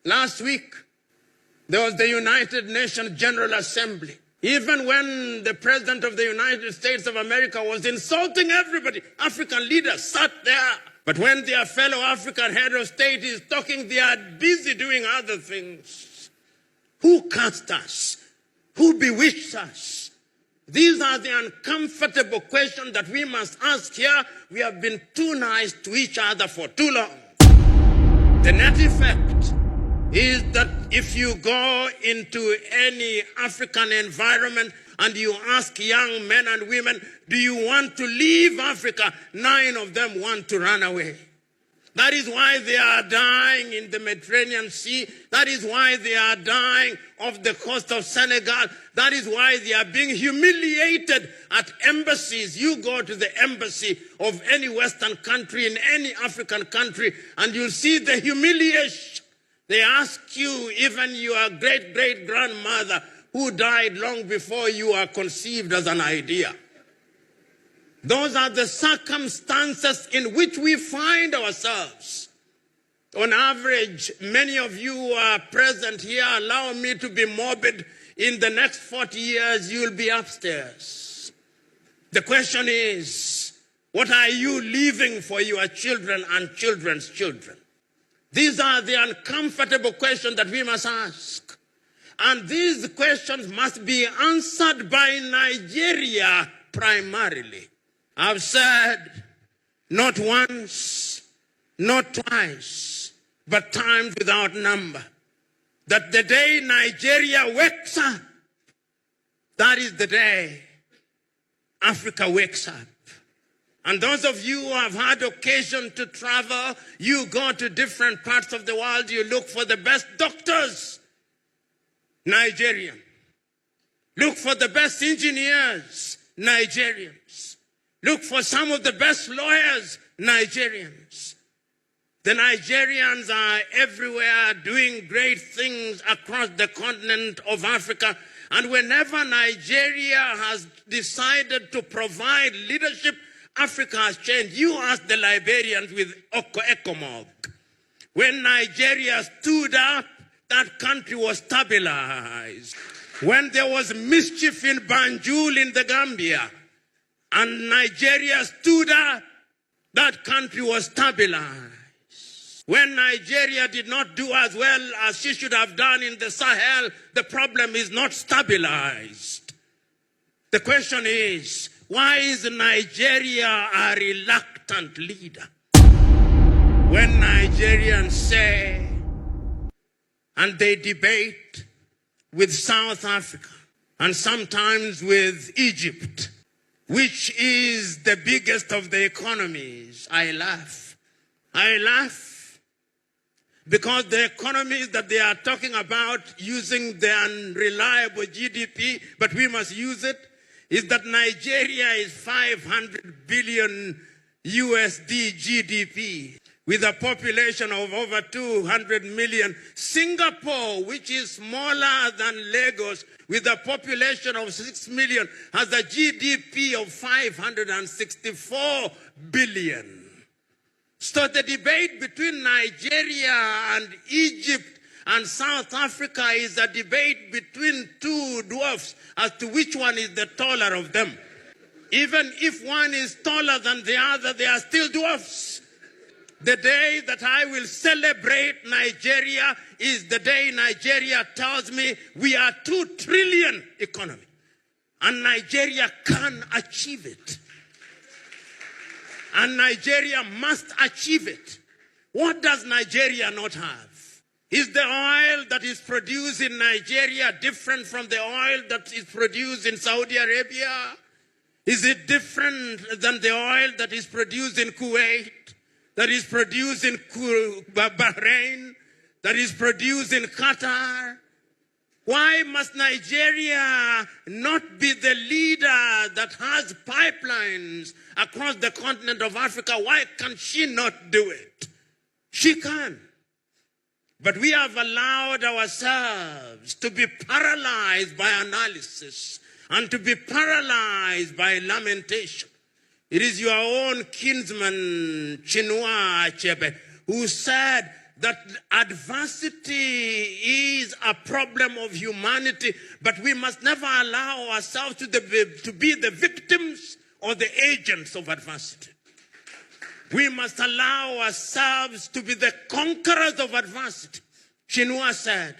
Last week, there was the United Nations General Assembly. Even when the President of the United States of America was insulting everybody, African leaders sat there. But when their fellow African head of state is talking, they are busy doing other things. Who cast us? Who bewitched us? These are the uncomfortable questions that we must ask here. We have been too nice to each other for too long. The net effect is that if you go into any African environment and you ask young men and women, do you want to leave Africa? 9 of them want to run away. That is why they are dying in the Mediterranean Sea. That is why they are dying off the coast of Senegal. That is why they are being humiliated at embassies. You go to the embassy of any Western country in any African country and you'll see the humiliation. They ask you, even your great-great-grandmother who died long before you are conceived as an idea. Those are the circumstances in which we find ourselves. On average, many of you who are present here, allow me to be morbid, in the next 40 years you'll be upstairs. The question is, what are you leaving for your children and children's children? These are the uncomfortable questions that we must ask. And these questions must be answered by Nigeria primarily. I've said not once, not twice, but times without number, that the day Nigeria wakes up, that is the day Africa wakes up. And those of you who have had occasion to travel, you go to different parts of the world, you look for the best doctors, Nigerian. Look for the best engineers, Nigerians. Look for some of the best lawyers, Nigerians. The Nigerians are everywhere doing great things across the continent of Africa. And whenever Nigeria has decided to provide leadership, Africa has changed. You ask the Liberians with ECOMOG. When Nigeria stood up, that country was stabilized. When there was mischief in Banjul in the Gambia, and Nigeria stood up, that country was stabilized. When Nigeria did not do as well as she should have done in the Sahel, the problem is not stabilized. The question is, why is Nigeria a reluctant leader? When Nigerians say, and they debate with South Africa, and sometimes with Egypt, which is the biggest of the economies, I laugh. I laugh because the economies that they are talking about using the unreliable GDP, but we must use it, is that Nigeria is 500 billion USD GDP with a population of over 200 million. Singapore, which is smaller than Lagos, with a population of 6 million, has a GDP of 564 billion. So the debate between Nigeria and Egypt and South Africa is a debate between two dwarfs as to which one is the taller of them. Even if one is taller than the other, they are still dwarfs. The day that I will celebrate Nigeria is the day Nigeria tells me we are 2 trillion economy. And Nigeria can achieve it. And Nigeria must achieve it. What does Nigeria not have? Is the oil that is produced in Nigeria different from the oil that is produced in Saudi Arabia? Is it different than the oil that is produced in Kuwait? That is produced in Bahrain? That is produced in Qatar? Why must Nigeria not be the leader that has pipelines across the continent of Africa? Why can she not do it? She can. But we have allowed ourselves to be paralyzed by analysis and to be paralyzed by lamentation. It is your own kinsman, Chinua Achebe, who said that adversity is a problem of humanity, but we must never allow ourselves to be the victims or the agents of adversity. We must allow ourselves to be the conquerors of adversity. Chinua said,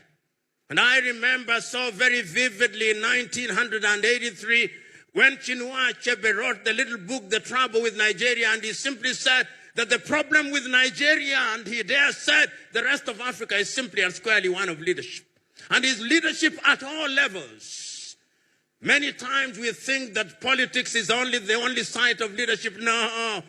and I remember so very vividly in 1983, when Chinua Achebe wrote the little book, The Trouble with Nigeria, and he simply said that the problem with Nigeria, and he there said the rest of Africa, is simply and squarely one of leadership. And his leadership at all levels. Many times we think that politics is the only site of leadership. No.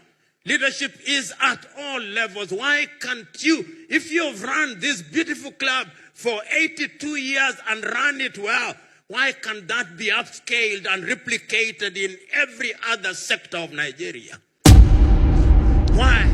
Leadership is at all levels. Why can't you, if you've run this beautiful club for 82 years and run it well, why can't that be upscaled and replicated in every other sector of Nigeria? Why?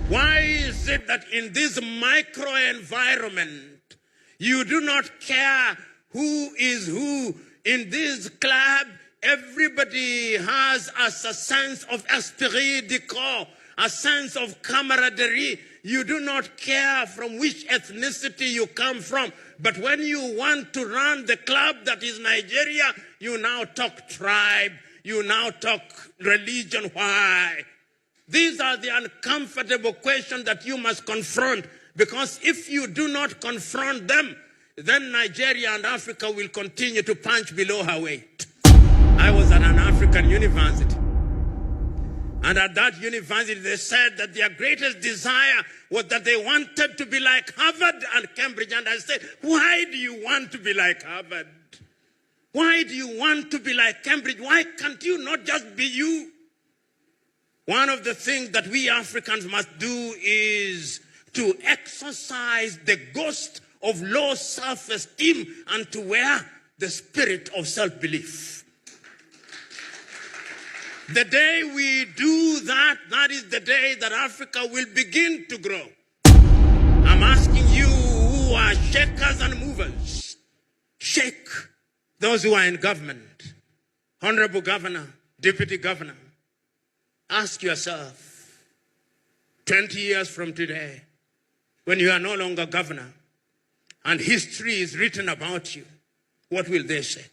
Why is it that in this micro environment, you do not care who is who? In this club, everybody has a sense of esprit de corps, a sense of camaraderie. You do not care from which ethnicity you come from. But when you want to run the club that is Nigeria, you now talk tribe, you now talk religion. Why? These are the uncomfortable questions that you must confront, because if you do not confront them, then Nigeria and Africa will continue to punch below her weight. I was at an African university, and at that university they said that their greatest desire was that they wanted to be like Harvard and Cambridge. And I said, why do you want to be like Harvard? Why do you want to be like Cambridge? Why can't you not just be you? One of the things that we Africans must do is to exercise the ghost of low self-esteem and to wear the spirit of self-belief. The day we do that, that is the day that Africa will begin to grow. I'm asking you who are shakers and movers, shake those who are in government. Honorable Governor, Deputy Governor, ask yourself, 20 years from today, when you are no longer governor and history is written about you, what will they say?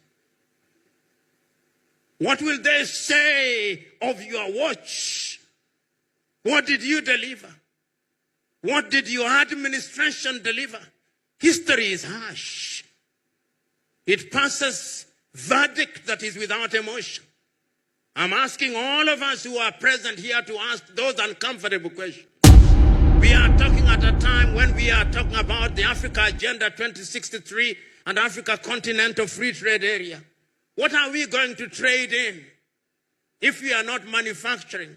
What will they say of your watch? What did you deliver? What did your administration deliver? History is harsh. It passes verdict that is without emotion. I'm asking all of us who are present here to ask those uncomfortable questions. We are talking at a time when we are talking about the Africa Agenda 2063 and Africa Continental Free Trade Area. What are we going to trade in if we are not manufacturing?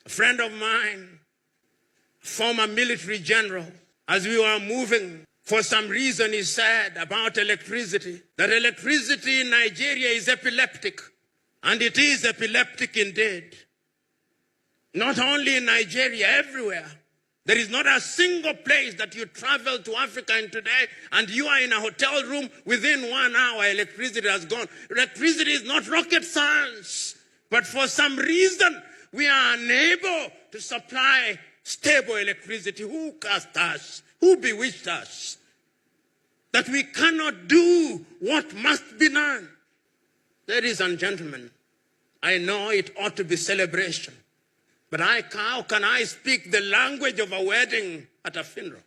A friend of mine, former military general, as we were moving, for some reason he said about electricity, that electricity in Nigeria is epileptic. And it is epileptic indeed. Not only in Nigeria, everywhere. There is not a single place that you travel to Africa in today and you are in a hotel room, within 1 hour electricity has gone. Electricity is not rocket science. But for some reason, we are unable to supply stable electricity. Who cast us? Who bewitched us? That we cannot do what must be done. Ladies and gentlemen, I know it ought to be celebration. But how can I speak the language of a wedding at a funeral?